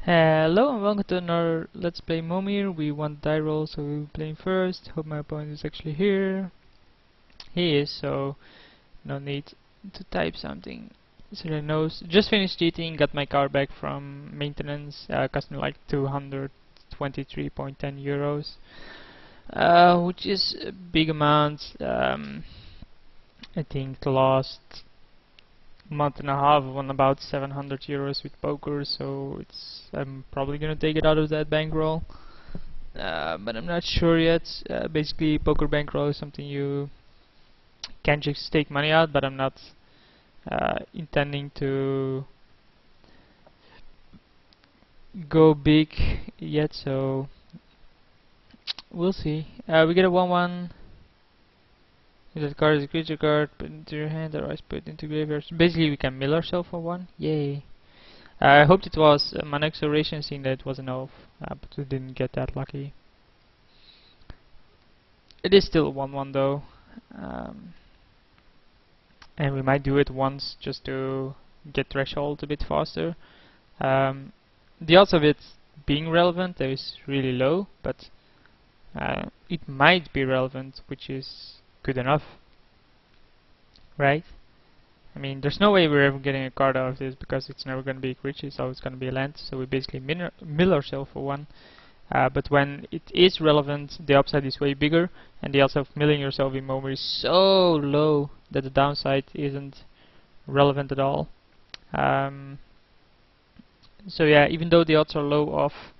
Hello and welcome to another Let's Play Momir. We want die roll, so we'll be playing first. Hope my opponent is actually here. He is, so no need to type something. So he knows. Just finished cheating, got my car back from maintenance, cost me like 223.10 euros, which is a big amount. I think the last month and a half I won about 700 euros with poker, so I'm probably gonna take it out of that bankroll, but I'm not sure yet. Basically, poker bankroll is something you can just take money out, but I'm not intending to go big yet, so we'll see. We get a 1/1. If that card is a creature card, put into your hand, otherwise put it into graveyard. Basically, we can mill ourselves for one. Yay! I hoped it was mana acceleration, seeing that it was an elf, but we didn't get that lucky. It is still a 1/1 though, and we might do it once just to get threshold a bit faster. The odds of it being relevant is really low, but it might be relevant, which is good enough, right? I mean, there's no way we're ever getting a card out of this because it's never going to be a creature, it's always going to be a land, so we basically mill ourselves for one. But when it is relevant, the upside is way bigger, and the odds of milling yourself in Momir is so low that the downside isn't relevant at all. So yeah, even though the odds are low of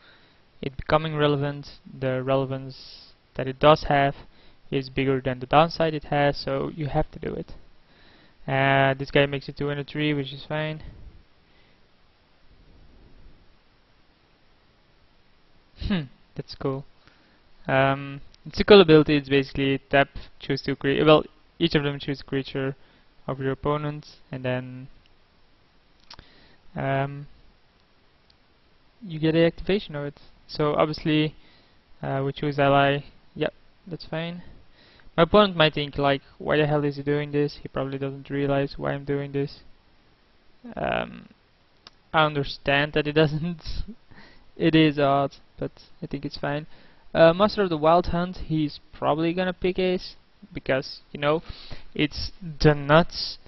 it becoming relevant, the relevance that it does have is bigger than the downside it has, so you have to do it. This guy makes it 203, which is fine. That's cool. It's a cool ability. It's basically tap, choose two creatures. Well, each of them choose a creature of your opponent, and then you get the activation of it. So obviously, we choose ally. Yep, that's fine. My opponent might think like, why the hell is he doing this? He probably doesn't realize why I'm doing this. I understand that it doesn't. It is odd, but I think it's fine. Master of the Wild Hunt, he's probably gonna pick Ace, because, you know, it's the nuts.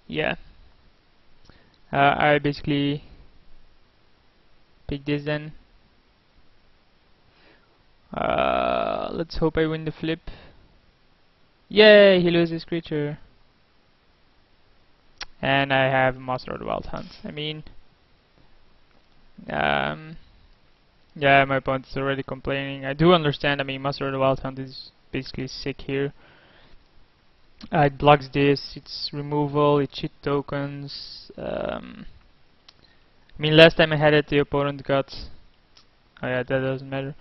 Yeah. I basically pick this then. Let's hope I win the flip. Yay, he loses creature. And I have Master of the Wild Hunt. I mean, yeah, my opponent is already complaining. I do understand. I mean, Master of the Wild Hunt is basically sick here. It blocks this, it's removal, it cheat tokens. I mean, last time I had it, the opponent got. Oh yeah, that doesn't matter.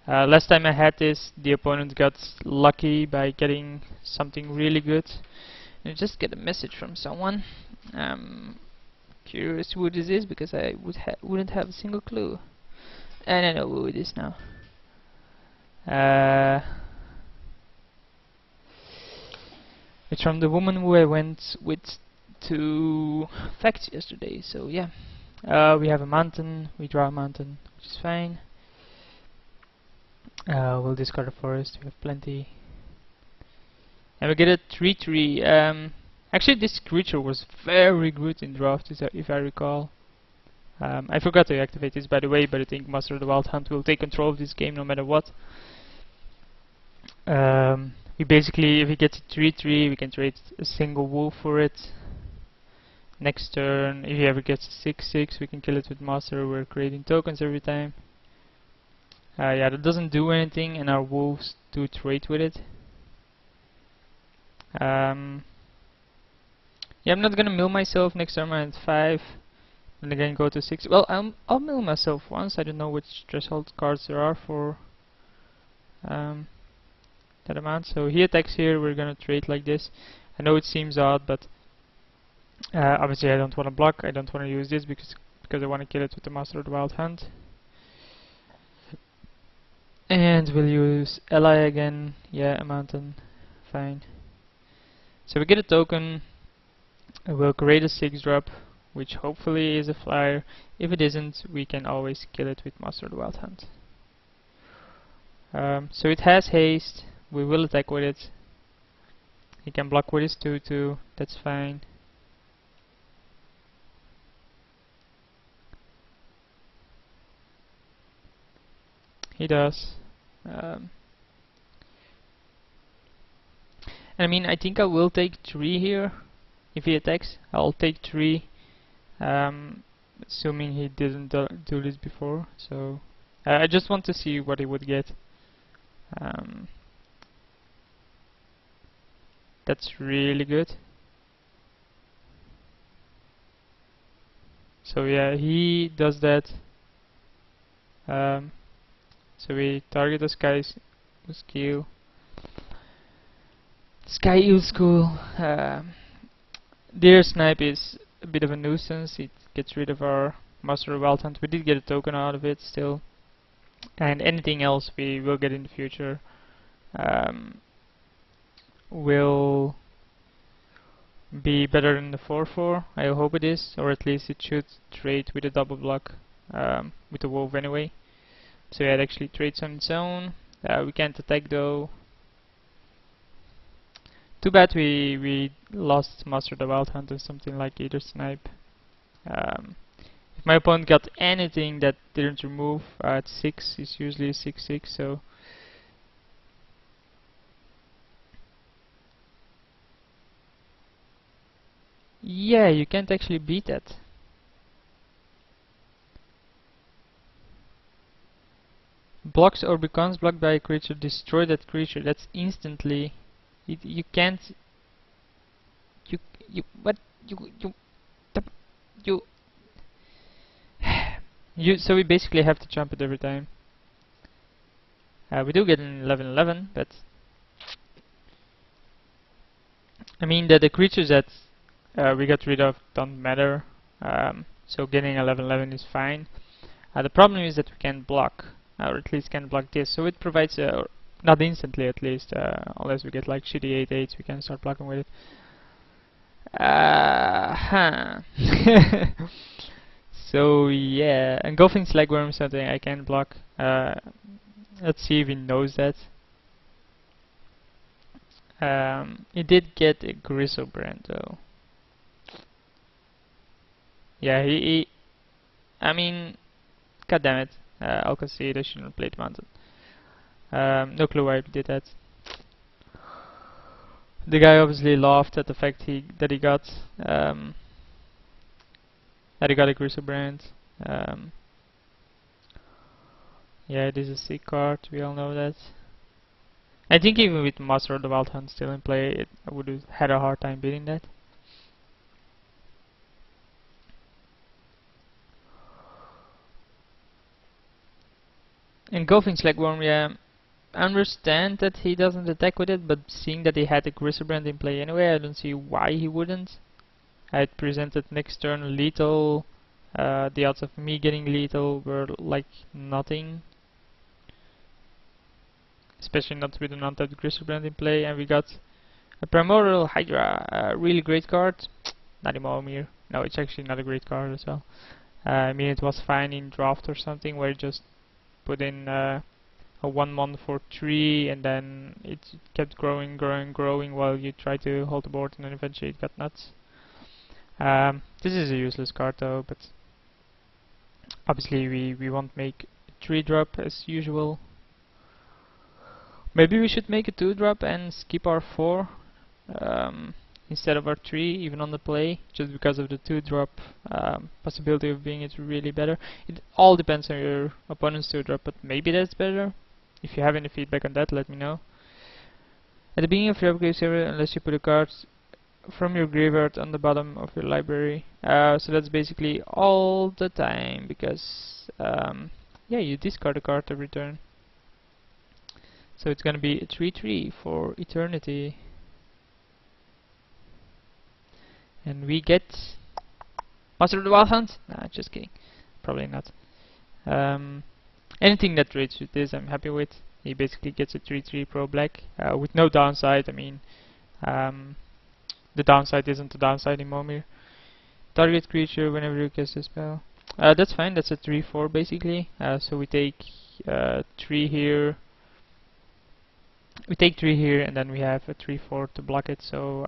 Last time I had this, the opponent got lucky by getting something really good. And I just get a message from someone. Curious who this is, because I wouldn't have a single clue. And I know who it is now. It's from the woman who I went with to facts yesterday. So yeah, we have a mountain. We draw a mountain, which is fine. We'll discard a forest. We have plenty. And we get a 3/3. Actually, this creature was very good in draft, if I recall. I forgot to activate this, by the way, but I think Master of the Wild Hunt will take control of this game no matter what. We basically, if he gets a 3/3, we can trade a single wolf for it. Next turn, if he ever gets a 6/6, we can kill it with Master. We're creating tokens every time. Yeah, that doesn't do anything, and our wolves do trade with it. Yeah, I'm not gonna mill myself. Next turn I'm at 5. And again go to 6. Well, I'll mill myself once. I don't know which threshold cards there are for that amount. So he attacks here. We're gonna trade like this. I know it seems odd, but obviously I don't want to block. I don't want to use this because I want to kill it with the Master of the Wild Hunt. And we'll use ally again. Yeah, a mountain. Fine. So we get a token. We'll create a 6-drop, which hopefully is a flyer. If it isn't, we can always kill it with Master of the Wild Hunt. So it has haste, we will attack with it. He can block with his 2/2, that's fine. He does. I mean, I think I will take 3 here. If he attacks, I'll take 3. Assuming he didn't do this before. So I just want to see what he would get. That's really good. So yeah, he does that. So we target the skill. Sky Eel School. Deer Snipe is a bit of a nuisance. It gets rid of our Master of Wild Hunt. We did get a token out of it still. And anything else we will get in the future will be better than the 4/4. I hope it is, or at least it should trade with a double block with the wolf anyway. So yeah, it actually trades on its own. We can't attack though. Too bad we lost Master of the Wild Hunt or something like Either Snipe. If my opponent got anything that didn't remove at 6, it's usually a 6/6, so yeah, you can't actually beat that. Blocks or becomes blocked by a creature, destroy that creature. That's instantly. You can't. You what you you. So we basically have to jump it every time. We do get an 11/11, but I mean that the creatures that we got rid of don't matter. So getting 11/11 is fine. The problem is that we can't block, or at least can't block this. So it provides not instantly at least, unless we get like shitty 8/8s, we can start blocking with it. So yeah, engulfing slagworm is something I can block. Let's see if he knows that. He did get a Griselbrand though. Yeah, I mean, god damn it. I'll concede, I shouldn't have played Mountain. No clue why he did that. The guy obviously laughed at the fact that he got a Griselbrand. Yeah, it is a sick card, we all know that. I think even with Master of the Wild Hunt still in play, I would have had a hard time beating that. Engulfing Slagworm, yeah, I understand that he doesn't attack with it, but seeing that he had a Griselbrand in play anyway, I don't see why he wouldn't. I had presented next turn lethal. The odds of me getting lethal were like nothing. Especially not with an untapped Griselbrand in play, and we got a Primordial Hydra, a really great card. Not a Momir. No, it's actually not a great card as well. I mean, it was fine in draft or something where you just put in a 1/1 for 3 and then it kept growing while you try to hold the board, and then eventually it got nuts. This is a useless card though, but obviously we won't make a 3-drop as usual. Maybe we should make a 2-drop and skip our 4 instead of our 3, even on the play, just because of the 2-drop possibility of being it really better. It all depends on your opponent's 2-drop, but maybe that's better. If you have any feedback on that, let me know. At the beginning of your upgrade server, unless you put a card from your graveyard on the bottom of your library. So that's basically all the time, because yeah, you discard a card every turn. So it's gonna be a 3/3 for eternity. And we get Master of the Wild Hunt? Nah, just kidding. Probably not. Anything that trades with this I'm happy with. He basically gets a 3/3 pro black with no downside. I mean, the the downside isn't the downside in Momir. Target creature whenever you cast a spell. That's fine, that's a 3/4 basically. So we take 3 here. We take 3 here and then we have a 3/4 to block it, so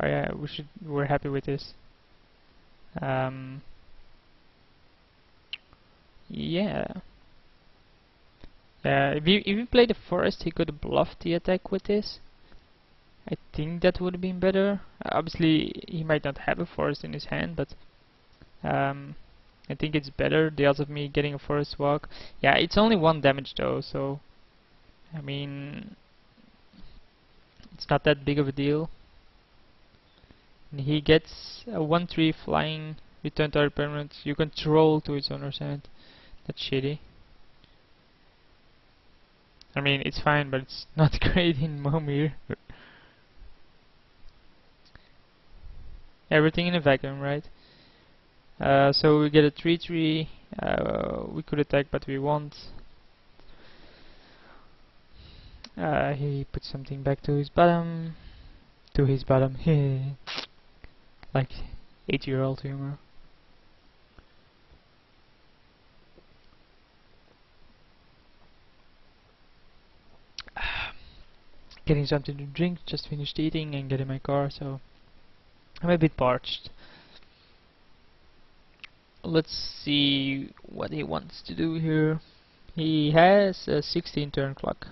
we're happy with this. Yeah. If you played the forest, he could have bluffed the attack with this. I think that would have been better. Obviously, he might not have a forest in his hand, but I think it's better. The odds of me getting a forest walk. Yeah, it's only 1 damage though, so I mean, it's not that big of a deal. And he gets a 1/3 flying return target permanent you control to its owner's hand. That's shitty. I mean, it's fine, but it's not great in Momir. Everything in a vacuum, right? So we get a 3/3. We could attack, but we won't. He puts something back to his bottom. To his bottom. Like 8-year-old humor. Getting something to drink, just finished eating and getting my car, so I'm a bit parched. Let's see what he wants to do here. He has a 16 turn clock.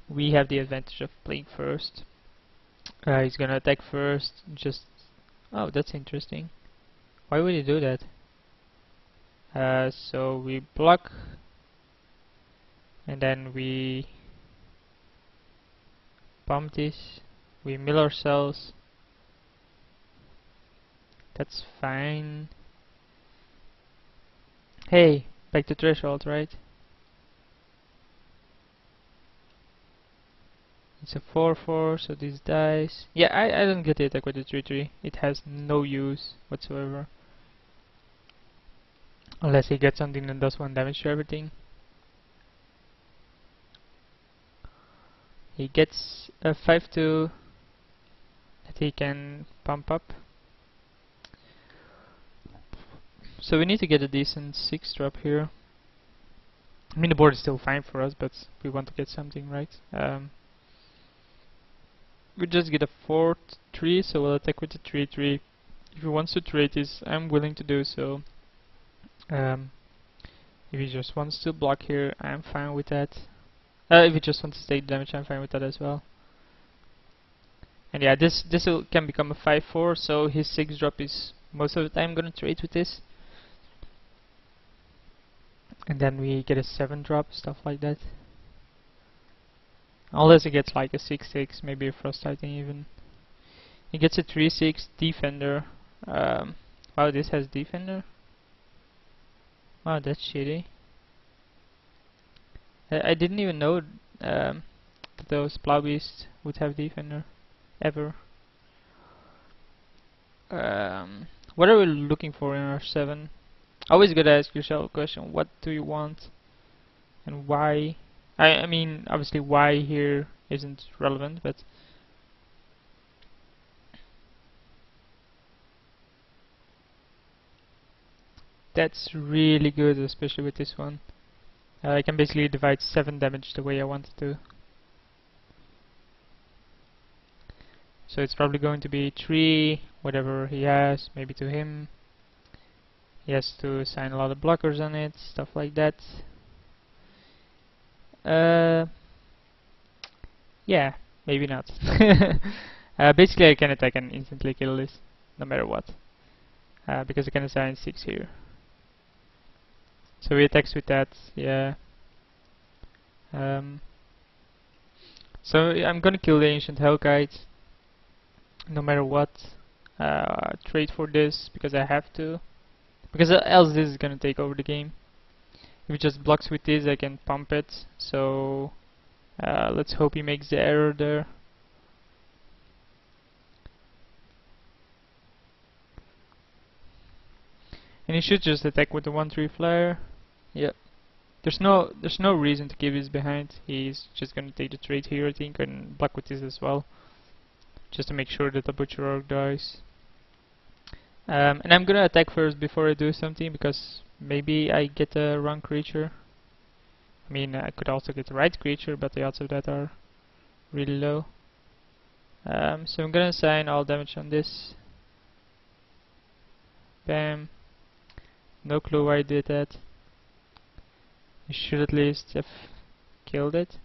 We have the advantage of playing first. He's gonna attack first, just... Oh, that's interesting. Why would he do that? So we block, and then we pump this, we mill ourselves. That's fine. Hey, back to threshold, right? It's a 4/4, so this dies. Yeah, I don't get the attack with the 3/3. It has no use whatsoever. Unless he gets something that does 1 damage to everything. He gets a 5/2 that he can pump up. So we need to get a decent 6 drop here. I mean, the board is still fine for us, but we want to get something, right? We just get a 4/3, so we'll attack with the 3/3. If he wants to trade this, I'm willing to do so. If he just wants to block here, I'm fine with that. If he just wants to take damage, I'm fine with that as well. And yeah, this can become a 5/4, so his 6 drop is most of the time gonna trade with this. And then we get a 7 drop, stuff like that. Unless he gets like a 6/6, maybe a Frost Titan even. He gets a 3/6 Defender. Wow, this has Defender? Wow, that's shitty. I didn't even know that those Plow Beasts would have Defender. Ever. What are we looking for in our 7? Always gotta ask yourself a question, what do you want? And why? I mean, obviously why here isn't relevant, but... That's really good, especially with this one. I can basically divide 7 damage the way I want to. So it's probably going to be 3, whatever he has, maybe to him. He has to assign a lot of blockers on it, stuff like that. Yeah, maybe not. Basically I can attack and instantly kill this, no matter what. Because I can assign 6 here. So he attacks with that, yeah. So I'm gonna kill the Ancient Hellkite, no matter what. Trade for this, because I have to. Because else this is gonna take over the game. If it just blocks with this, I can pump it. So let's hope he makes the error there. And he should just attack with the 1/3 flare. Yep. There's no reason to keep this behind. He's just gonna take the trade here, I think, and block with this as well. just to make sure that the Butcher Orc dies. And I'm gonna attack first before I do something, because maybe I get a wrong creature. I mean, I could also get the right creature, but the odds of that are really low. So I'm gonna assign all damage on this. Bam. No clue why I did that. I should at least have killed it.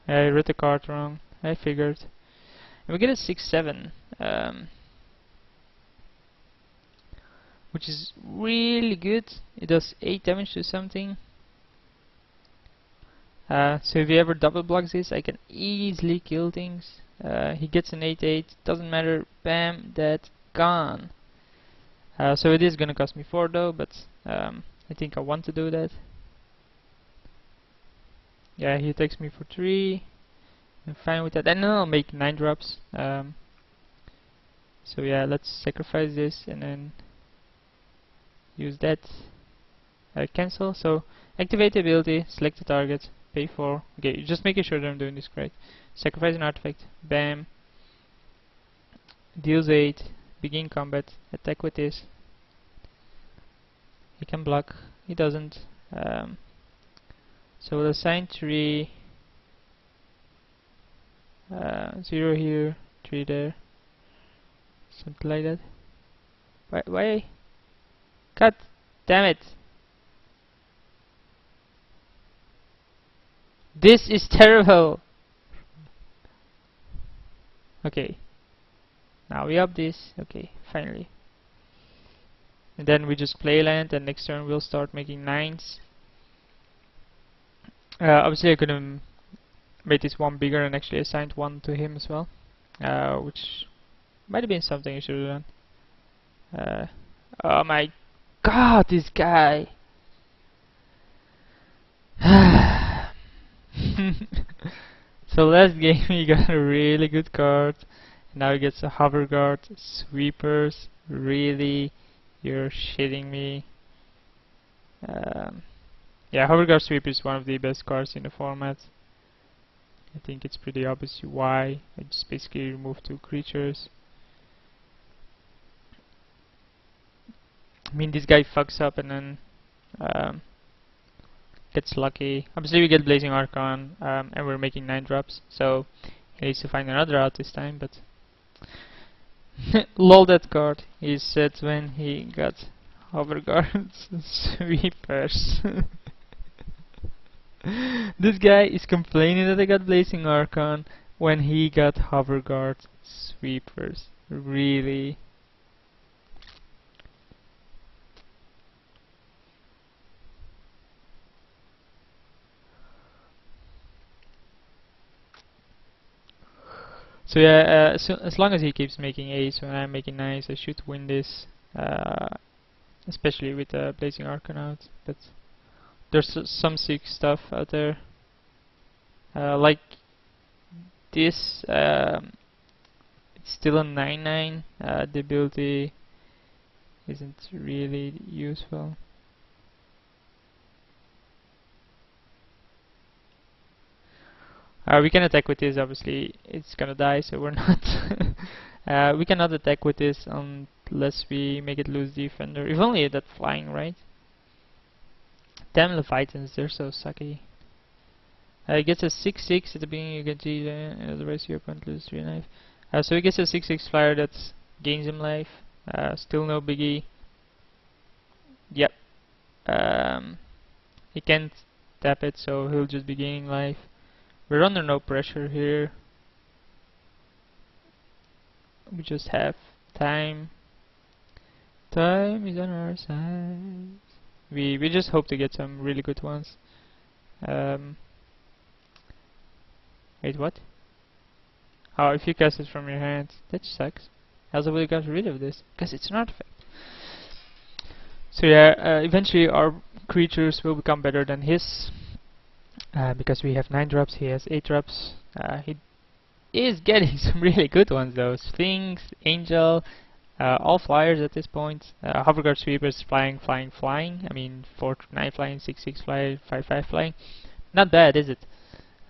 I read the card wrong. I figured. And we get a 6/7, which is really good. It does 8 damage to something. So if he ever double blocks this, I can easily kill things. He gets an 8/8, doesn't matter. Bam, that's gone. So it is gonna cost me 4 though, but I think I want to do that. Yeah, he attacks me for 3. I'm fine with that. And then I'll make 9 drops. So yeah, let's sacrifice this and then use that. Cancel. So activate the ability, select the target, pay 4. Okay, just making sure that I'm doing this correct. Sacrifice an artifact. Bam. Deals 8. Begin combat. Attack with this. He can block. He doesn't. So we'll assign 3. 0 here, 3 there. Something like that. Why? God damn it! This is terrible! Okay. Now we up this. Okay, finally. And then we just play land, and next turn we'll start making 9s. Obviously I could have made this one bigger and actually assigned 1 to him as well. Which might have been something I should have done. Oh my god, this guy! So last game he got a really good card. Now he gets a hover guard, sweepers. Really? You're shitting me. Yeah, hover guard sweeper is one of the best cards in the format. I think it's pretty obvious why. I just basically remove 2 creatures. I mean, this guy fucks up and then gets lucky. Obviously we get Blazing Archon, and we're making 9 drops, so he needs to find another route this time, but lol, that card he said when he got hover guards sweepers. This guy is complaining that I got Blazing Archon when he got hover guards sweepers. Really? So yeah, so as long as he keeps making 8s when I'm making 9s, I should win this. Especially with Blazing Archon out. But there's some sick stuff out there. Like this, it's still a 9/9. The ability isn't really useful. We can attack with this, obviously it's gonna die, so we're not. We cannot attack with this unless we make it lose defender. If only that flying, right? Damn Leviathans, they're so sucky. He gets a 6/6 at the beginning, you can see the rest of your opponent loses 3 life. So he gets a 6/6 flyer that gains him life. Still no biggie. Yep. He can't tap it, so he'll just be gaining life. We're under no pressure here. We just have time. Time is on our side. We just hope to get some really good ones. Wait, what? Oh, if you cast it from your hand, that sucks. Else I would have got rid of this, because it's an artifact. So yeah, eventually our creatures will become better than his. Because we have 9 drops, he has 8 drops. He is getting some really good ones though. Sphinx, Angel, all flyers at this point. Hoverguard Sweepers, flying. I mean, 4/9 flying, 6/6 flying, 5/5 flying. Not bad, is it?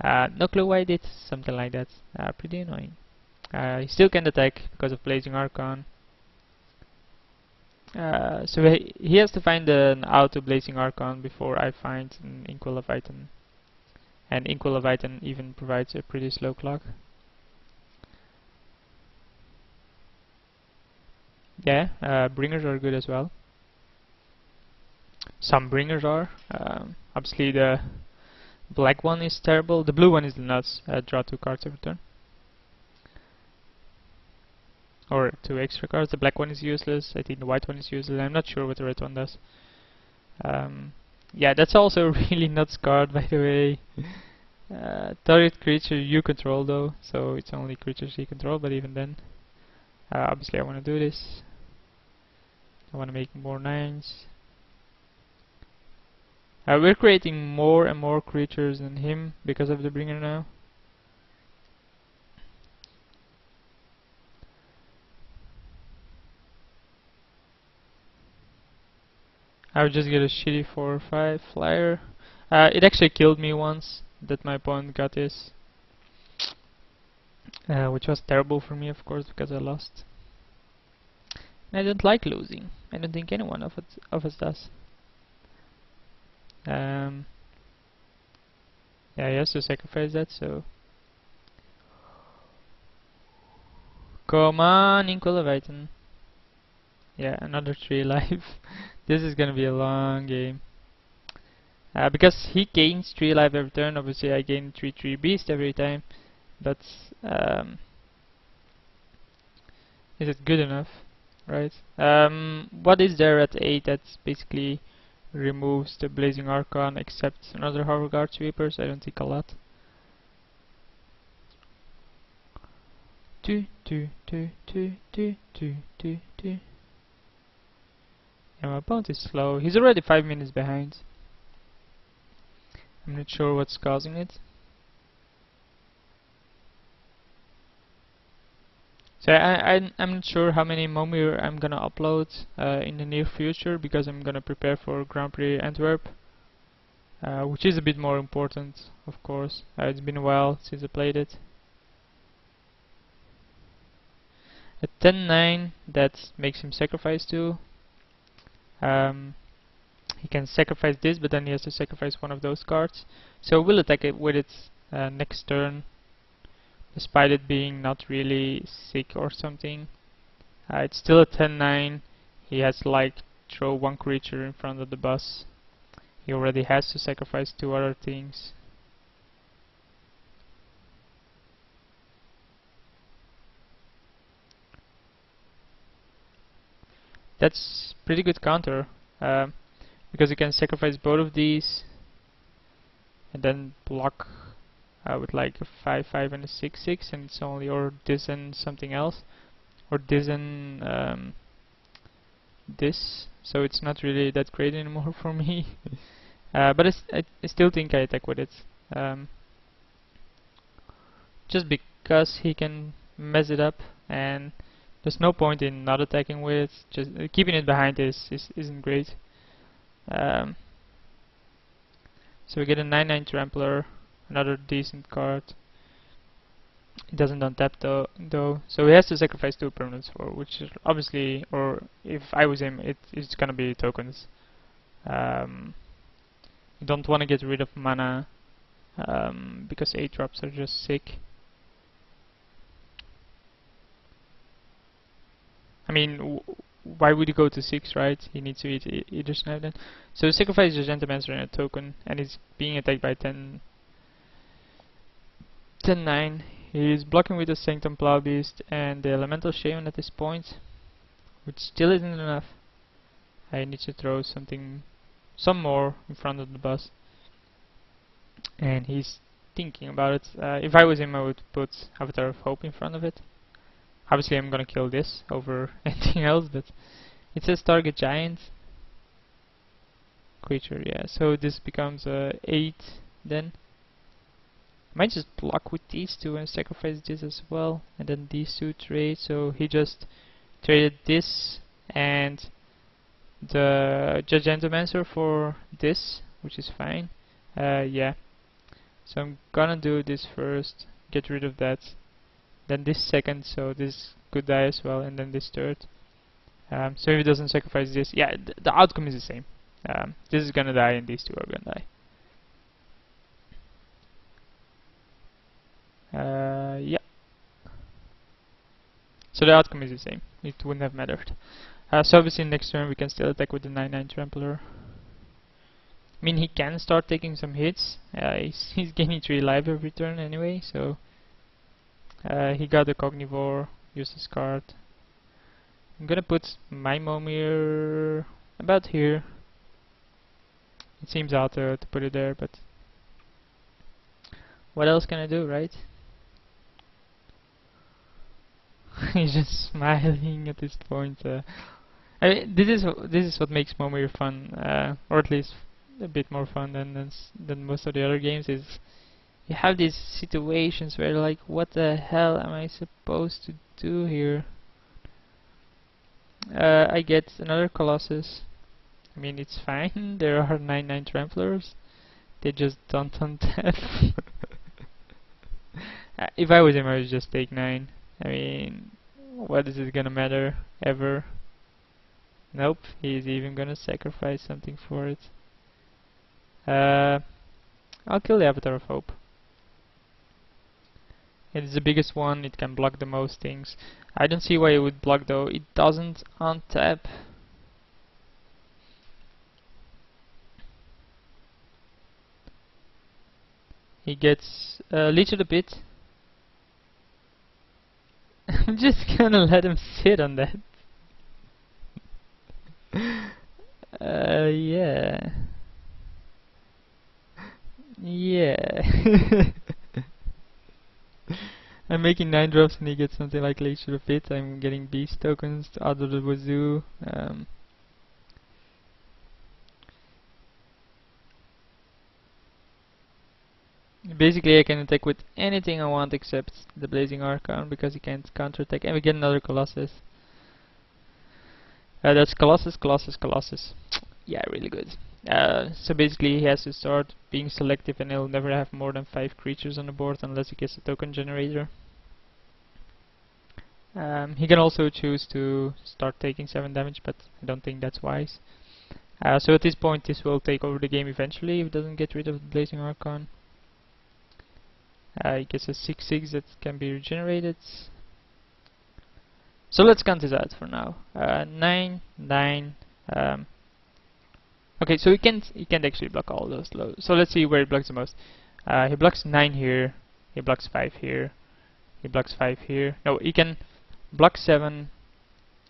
No clue why I did something like that. Pretty annoying. He still can attack because of Blazing Archon. So he has to find an out to Blazing Archon before I find an Inkwell Leviathan. And Inkwell Leviathan even provides a pretty slow clock. Yeah, bringers are good as well. Some bringers are. Obviously the black one is terrible. The blue one is the nuts. Draw 2 cards every turn. Or 2 extra cards. The black one is useless. I think the white one is useless. I'm not sure what the red one does. Yeah, that's also a really nuts card, by the way. Target creature you control though, so it's only creatures you control, but even then. Obviously I want to do this. I want to make more 9s. We're creating more and more creatures than him because of the bringer now. I would just get a shitty 4 or 5 flyer. It actually killed me once that my opponent got this. Which was terrible for me, of course, because I lost. And I don't like losing. I don't think anyone of us does. Yeah, he has to sacrifice that, so... Come on, Inkwell Leviathan. Yeah, another 3 life. This is gonna be a long game. Because he gains 3 life every turn, obviously I gain 3/3 beast every time. But, is it good enough? Right. What is there at 8 that basically removes the Blazing Archon except another Hoverguard Sweepers? I don't think a lot. Yeah, my opponent is slow. He's already 5 minutes behind. I'm not sure what's causing it. So I'm not sure how many Momir I'm gonna upload in the near future, because I'm gonna prepare for Grand Prix Antwerp, which is a bit more important, of course. It's been a while since I played it. At 10-9, that makes him sacrifice 2. He can sacrifice this, but then he has to sacrifice one of those cards. So we'll attack it with it next turn, despite it being not really sick or something. It's still a 10-9. He has to like throw 1 creature in front of the bus. He already has to sacrifice 2 other things. That's pretty good counter, because you can sacrifice both of these and then block with like a 5/5 and a 6/6, and it's only or this and something else, or this and this, so it's not really that great anymore for me. But I still think I attack with it, just because he can mess it up, and there's no point in not attacking with it. Just keeping it behind isn't great. So we get a 9/9 Trampler, another decent card. It doesn't untap though, so he has to sacrifice 2 permanents for, which is obviously, or if I was him, it's gonna be tokens. You don't want to get rid of mana, because 8 drops are just sick. I mean, why would he go to 6, right? He needs to eat either snipe then. So sacrifice the Gentlemancer and a token, and he's being attacked by 10-9. He is blocking with the Sanctum Plow Beast and the Elemental Shaman at this point, which still isn't enough. I need to throw some more in front of the bus, and he's thinking about it. If I was him, I would put Avatar of Hope in front of it. Obviously I'm gonna kill this over anything else, but it says target giant creature, yeah, so this becomes 8 then. I might just block with these 2 and sacrifice this as well, and then these 2 trade, so he just traded this and the Judgmentomancer for this, which is fine. Yeah, So I'm gonna do this first, get rid of that, then this second, so this could die as well, and then this third. So if it doesn't sacrifice this, yeah, the outcome is the same. This is gonna die and these two are gonna die. Yeah. So the outcome is the same. It wouldn't have mattered. So obviously next turn we can still attack with the 9/9 Trampler. I mean, he can start taking some hits. He's gaining 3 life every turn anyway, so he got the Cognivore, used his card. I'm gonna put my Momir about here. It seems odd to put it there, but what else can I do, right? He's just smiling at this point. I mean, this is what makes Momir fun, or at least a bit more fun than most of the other games. Is you have these situations where like, what the hell am I supposed to do here? I get another Colossus. I mean, it's fine. There are 9/9 Tramplers. They just don't untap. If I was him, I would just take 9. I mean, what is it gonna matter ever? Nope, he's even gonna sacrifice something for it. I'll kill the Avatar of Hope. It's the biggest one, it can block the most things. I don't see why it would block though, it doesn't untap. He gets Leech of the Pit. I'm just gonna let him sit on that. Yeah. Yeah. I'm making 9 drops and he gets something like Leech to the Pit. I'm getting beast tokens out of the wazoo. Basically I can attack with anything I want except the Blazing Archon because he can't counterattack, and we get another Colossus. That's Colossus, Colossus, Colossus. Yeah, really good. So basically he has to start being selective and he'll never have more than 5 creatures on the board unless he gets a token generator. He can also choose to start taking 7 damage, but I don't think that's wise. So at this point this will take over the game eventually if it doesn't get rid of the Blazing Archon. He gets a 6/6 that can be regenerated. So let's count this out for now. 9, 9. Okay, so he can't actually block all those lows. So let's see where he blocks the most. He blocks 9 here. He blocks 5 here. He blocks 5 here. No, he can block 7.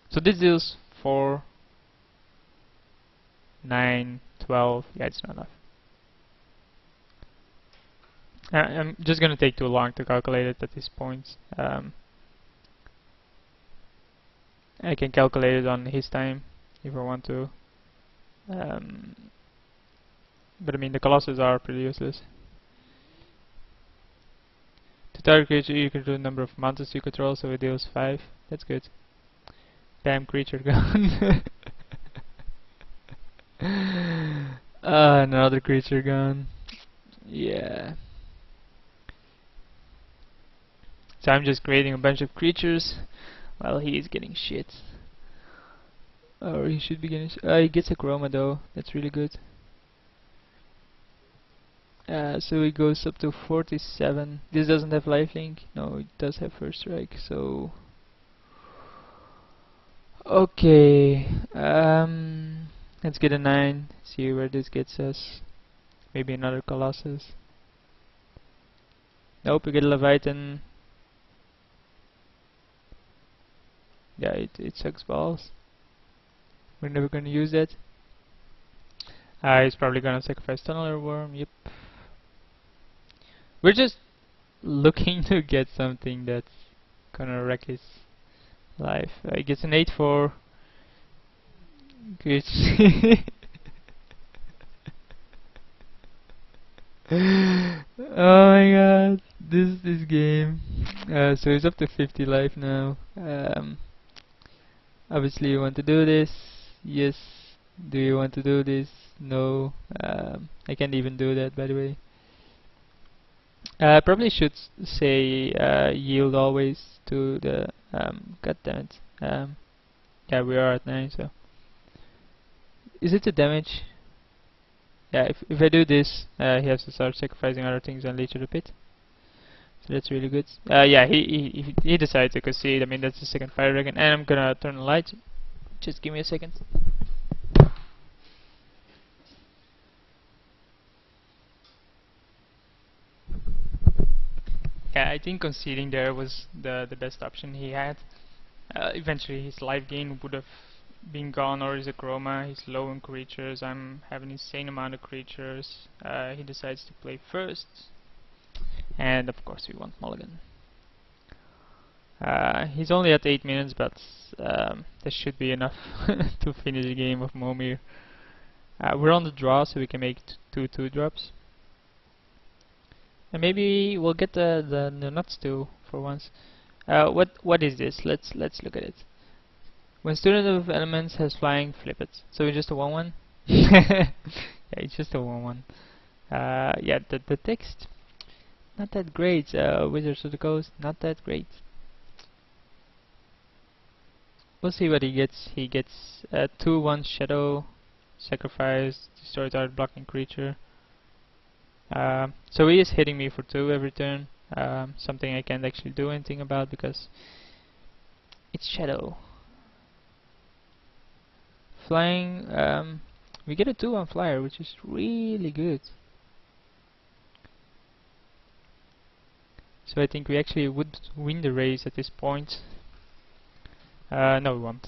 So this deals 4, 9, 12. Yeah, it's not enough. I'm just gonna take too long to calculate it at this point. I can calculate it on his time if I want to. But I mean, the Colossus are pretty useless. To target creature, you can do a number of mountains you control, so it deals 5. That's good. Bam, creature gone. Another creature gone. Yeah. So I'm just creating a bunch of creatures while he is getting shit. Or he should be getting he gets a Chroma though, that's really good. So he goes up to 47. This doesn't have lifelink. No, it does have first strike, so... Okay, let's get a 9, see where this gets us. Maybe another Colossus. Nope, we get a Leviathan. Yeah, it sucks balls. We're never gonna use that. He's probably gonna sacrifice Tunneler Worm, yep. We're just looking to get something that's gonna wreck his life. He gets an 8/4. Good. Oh my god, this game. So he's up to 50 life now. Obviously you want to do this. Yes. Do you want to do this? No. I can't even do that, by the way. Probably should say yield always to the. God damn it. Yeah, we are at 9, so. Is it the damage? Yeah, if I do this, he has to start sacrificing other things and lead to the pit. So that's really good. Yeah, he decided to concede. I mean, that's the second fire dragon, and I'm gonna turn the lights. Just give me a second. Yeah, I think conceding there was the best option he had. Eventually, his life gain would have been gone, or his chroma. He's low on creatures. I'm having an insane amount of creatures. He decides to play first, and of course we want mulligan. He's only at 8 minutes, but that should be enough to finish the game of Momir. We're on the draw, so we can make two 2-drops. And maybe we'll get the nuts too for once. What is this? Let's look at it. When student of elements has flying, flip it. So it's just a 1/1. Yeah, it's just a 1/1. Yeah, the text not that great. Wizards of the Coast not that great. We'll see what he gets. He gets 2/1 shadow, sacrifice, destroy target blocking creature. So he is hitting me for 2 every turn. Something I can't actually do anything about because it's shadow. Flying, we get a 2/1 flyer, which is really good. So I think we actually would win the race at this point. No, we won't.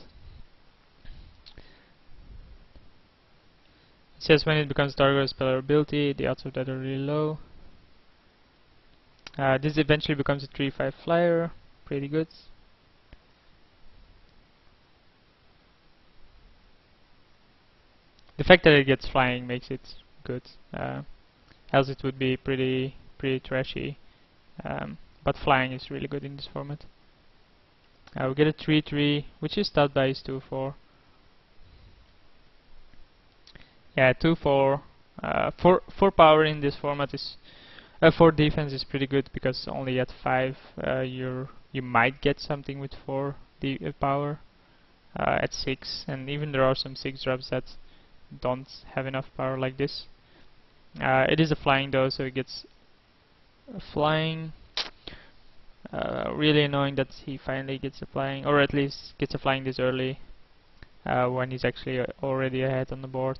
It says when it becomes target spell ability, the odds of that are really low. This eventually becomes a 3/5 flyer, pretty good. The fact that it gets flying makes it good. Else it would be pretty trashy. But flying is really good in this format. We get a 3/3, which is stat by his 2/4. Yeah, 2/4. 4 power in this format is 4 defense is pretty good because only at 5 you might get something with 4 power. At 6, and even there are some 6-drops that don't have enough power like this. It is a flying though, so it gets flying. Really annoying that he finally gets a flying, or at least gets a flying this early, when he's actually already ahead on the board.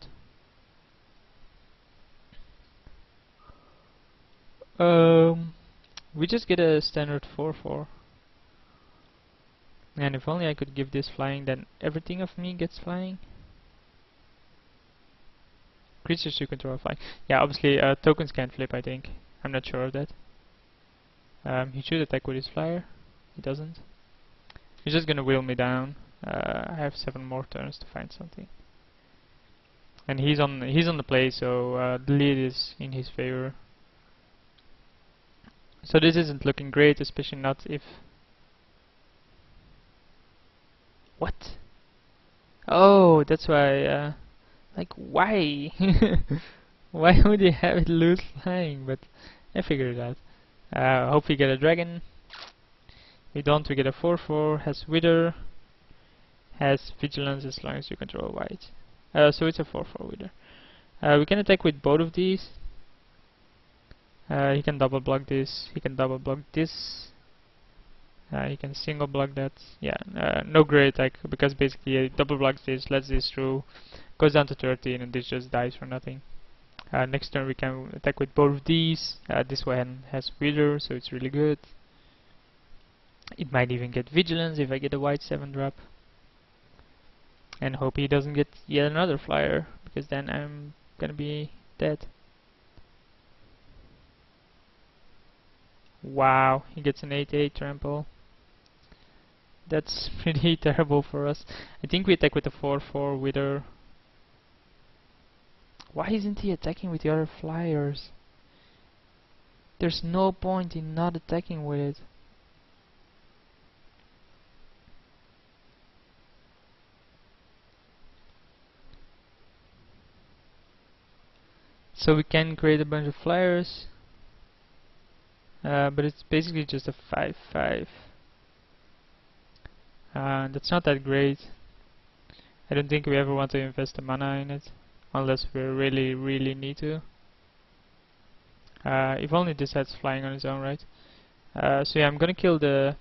We just get a standard 4/4. And if only I could give this flying, then everything of me gets flying. Creatures you control flying. Yeah, obviously tokens can't flip, I think. I'm not sure of that. He should attack with his flyer. He doesn't. He's just gonna wheel me down. I have 7 more turns to find something. And he's on the play, so the lead is in his favor. So this isn't looking great, especially not if... What? Oh, that's why, like, why? Why would you have it lose flying? But I figured it out. Hope we get a dragon. We don't, we get a 4/4, has wither, has vigilance as long as you control white. So it's a 4/4 wither. We can attack with both of these. He can double block this, he can double block this. He can single block that. Yeah, no great attack because basically he double blocks this, lets this through, goes down to 13, and this just dies for nothing. Next turn we can attack with both of these. This one has wither, so it's really good. It might even get vigilance if I get a white 7-drop. And hope he doesn't get yet another flyer, because then I'm gonna be dead. Wow, he gets an 8/8 trample. That's pretty terrible for us. I think we attack with a 4/4 wither. Why isn't he attacking with the other flyers? There's no point in not attacking with it. So we can create a bunch of flyers. but it's basically just a 5/5. That's not that great. I don't think we ever want to invest the mana in it, unless we really need to. If only this has flying on its own, right? So yeah, I'm gonna kill the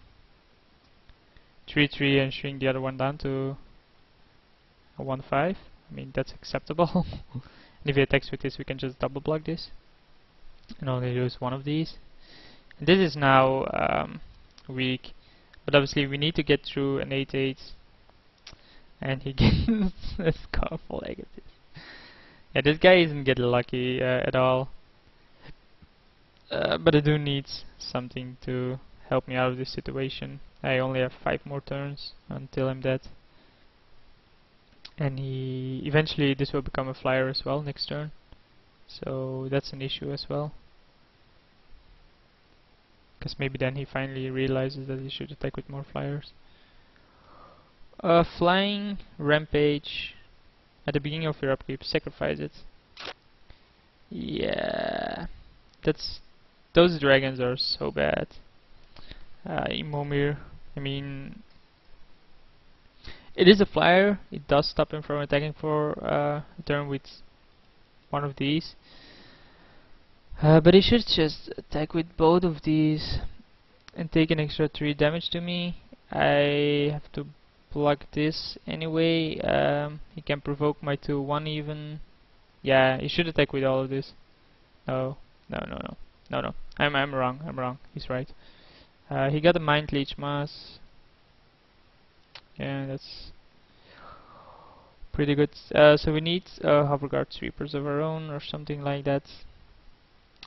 3/3 and shrink the other one down to a 1/5. I mean, that's acceptable. And if he attacks with this, we can just double block this and only lose one of these. And this is now weak, but obviously we need to get through an 8/8, and he gets a Scarful Legacy. Yeah, this guy isn't getting lucky at all. But I do need something to help me out of this situation. I only have 5 more turns until I'm dead. And eventually this will become a flyer as well next turn. So that's an issue as well. Because maybe then he finally realizes that he should attack with more flyers. Flying, Rampage. At the beginning of your upkeep, sacrifice it. Yeah, those dragons are so bad. Momir, I mean, it is a flyer. It does stop him from attacking for a turn with one of these. But he should just attack with both of these and take an extra 3 damage to me. I have to block this anyway. He can provoke my 2/1 even. Yeah, he should attack with all of this. No. I'm wrong. He's right. He got a Mind Leech Mass. Yeah, that's pretty good. So we need Hoverguard Sweepers of our own or something like that.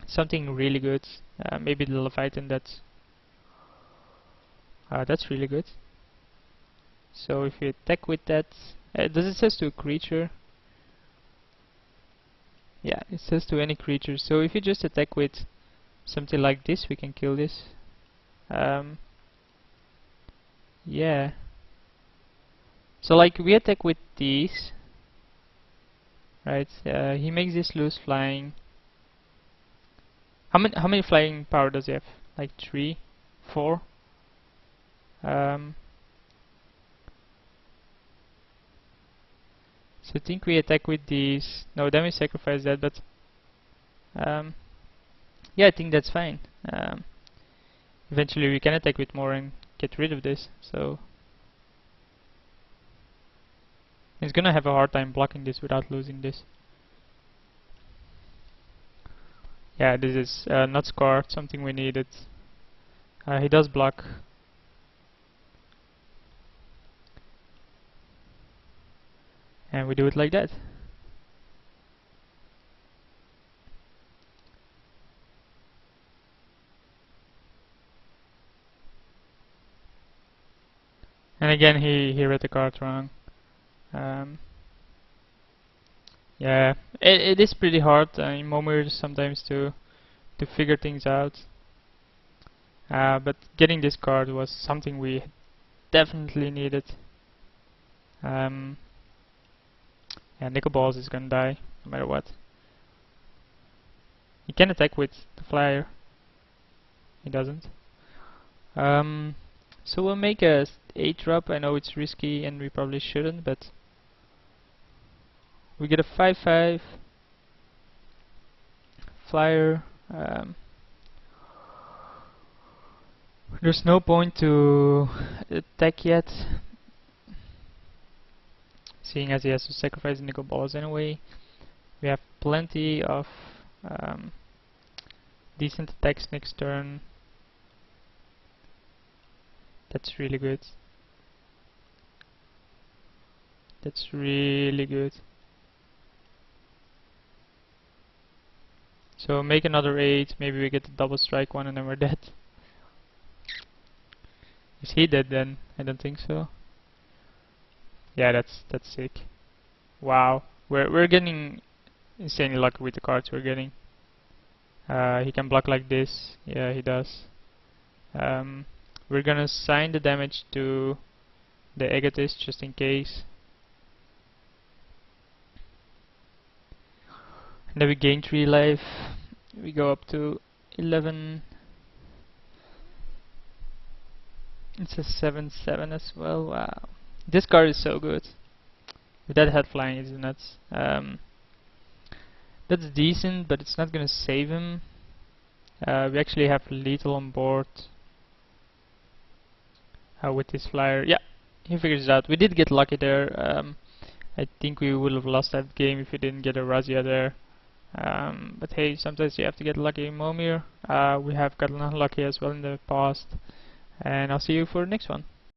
Something really good. Maybe the Leviathan. That's really good. So if you attack with that, does it says to a creature? Yeah, it says to any creature. So if you just attack with something like this, we can kill this. Yeah. So like we attack with these, right? He makes this lose flying. How many flying power does he have? Like 3, 4. So I think we attack with these. No, then we sacrifice that. But yeah, I think that's fine. Eventually we can attack with more and get rid of this. So he's gonna have a hard time blocking this without losing this. Yeah, this is not scarred, something we needed. He does block. And we do it like that. And again, he read the card wrong. Yeah, it is pretty hard in Momir sometimes to figure things out. But getting this card was something we definitely needed. Yeah, Nickel Balls is gonna die no matter what. He can attack with the flyer. He doesn't. So we'll make a 8 drop. I know it's risky and we probably shouldn't, but we get a 5/5 flyer. There's no point to attack yet, seeing as he has to sacrifice Nickel Balls anyway. We have plenty of decent attacks next turn. That's really good. That's really good. So make another 8, maybe we get the double strike one and then we're dead. Is he dead then? I don't think so. Yeah, that's sick. Wow, we're getting insanely lucky with the cards we're getting. He can block like this. Yeah, he does. We're gonna assign the damage to the Egotist just in case. And then we gain 3 life. We go up to 11. It's a 7/7 as well. Wow. This card is so good. With that head flying is nuts. That's decent, but it's not gonna save him. We actually have lethal on board with this flyer. Yeah, he figures it out. We did get lucky there. I think we would have lost that game if we didn't get a Razia there. But hey, sometimes you have to get lucky. Momir, we have gotten unlucky as well in the past. And I'll see you for the next one.